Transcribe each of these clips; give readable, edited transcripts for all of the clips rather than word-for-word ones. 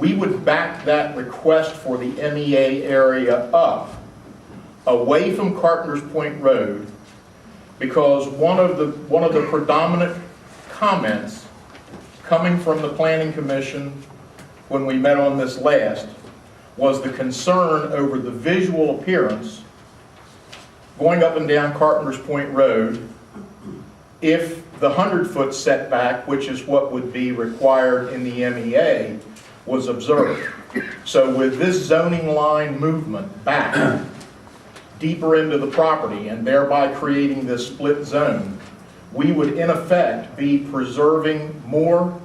we would back that request for the MEA area up away from Carpenters Point Road, because one of the predominant comments coming from the Planning Commission when we met on this last was the concern over the visual appearance going up and down Carpenters Point Road if the 100-foot setback, which is what would be required in the MEA, was observed. So with this zoning line movement back deeper into the property and thereby creating this split zone, we would in effect be preserving more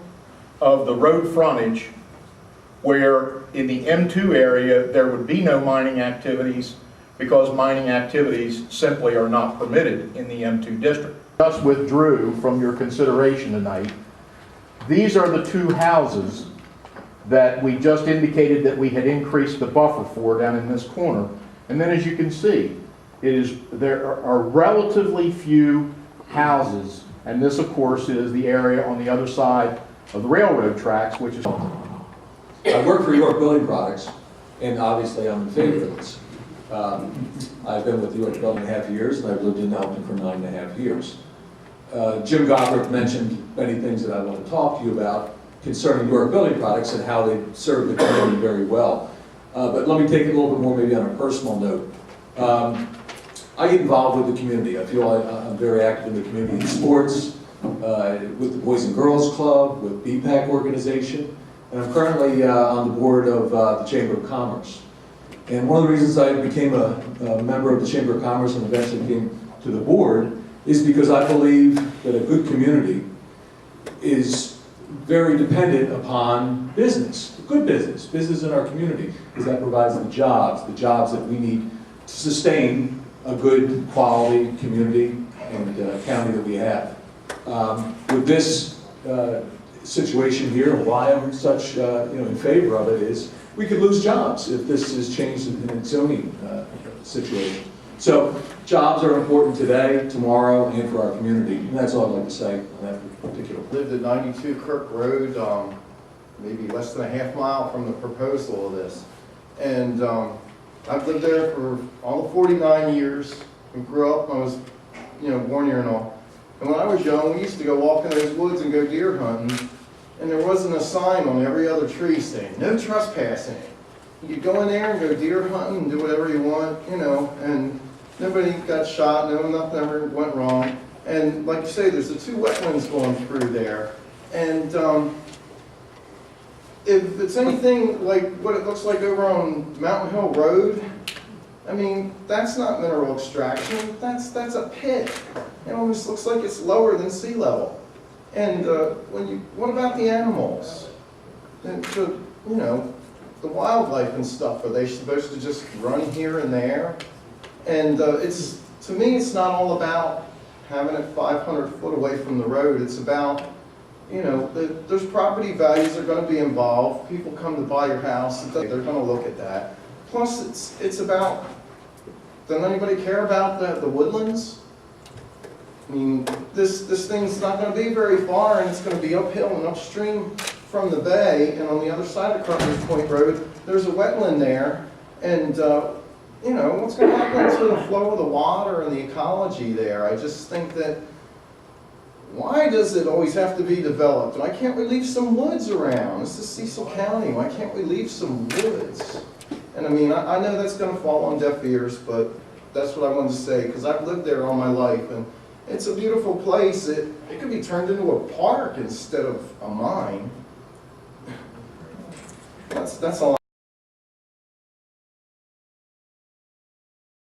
of the road frontage, where in the M2 area there would be no mining activities because mining activities simply are not permitted in the M2 district. Just withdrew from your consideration tonight. These are the two houses that we just indicated that we had increased the buffer for down in this corner. And then as you can see, there are relatively few houses, and this of course is the area on the other side of the railroad tracks, which is... I work for York Building Products, and obviously I'm in favor of this. I've been with York 12.5 years, and I've lived in Elton for 9.5 years. Jim Goddard mentioned many things that I want to talk to you about concerning York Building Products and how they serve the community very well. But let me take it a little bit more maybe on a personal note. I get involved with the community. I feel I'm very active in the community in sports, with the Boys and Girls Club, with BPAC organization, and I'm currently on the board of the Chamber of Commerce. And one of the reasons I became a member of the Chamber of Commerce and eventually came to the board is because I believe that a good community is very dependent upon business, good business in our community, because that provides the jobs that we need to sustain a good quality community and county that we have. With this situation here, why I'm such in favor of it is we could lose jobs if this is changed in its zoning situation. So jobs are important today, tomorrow, and for our community. And that's all I'd like to say on that particular. Lived at 92 Kirk Road, maybe less than a half mile from the proposal of this. And I've lived there for all of 49 years and grew up. I was, born here and all. And when I was young, we used to go walk in those woods and go deer hunting. And there wasn't a sign on every other tree saying, no trespassing. You could go in there and go deer hunting and do whatever you want, and nobody got shot, nothing ever went wrong. And like you say, there's the two wetlands going through there. And if it's anything like what it looks like over on Mountain Hill Road, I mean, that's not mineral extraction, that's a pit. It almost looks like it's lower than sea level. And what about the animals? And the wildlife and stuff, are they supposed to just run here and there? And to me, it's not all about having it 500 foot away from the road. It's about, there's property values that are going to be involved. People come to buy your house, they're going to look at that. Plus, it's about, doesn't anybody care about the woodlands? I mean, this thing's not going to be very far, and it's going to be uphill and upstream from the bay, and on the other side of Carpenters Point Road, there's a wetland there, and what's going to happen to the flow of the water and the ecology there? I just think that, why does it always have to be developed? Why can't we leave some woods around? This is Cecil County. Why can't we leave some woods? And I mean, I know that's going to fall on deaf ears, but that's what I wanted to say, because I've lived there all my life, and it's a beautiful place. It could be turned into a park instead of a mine. That's all.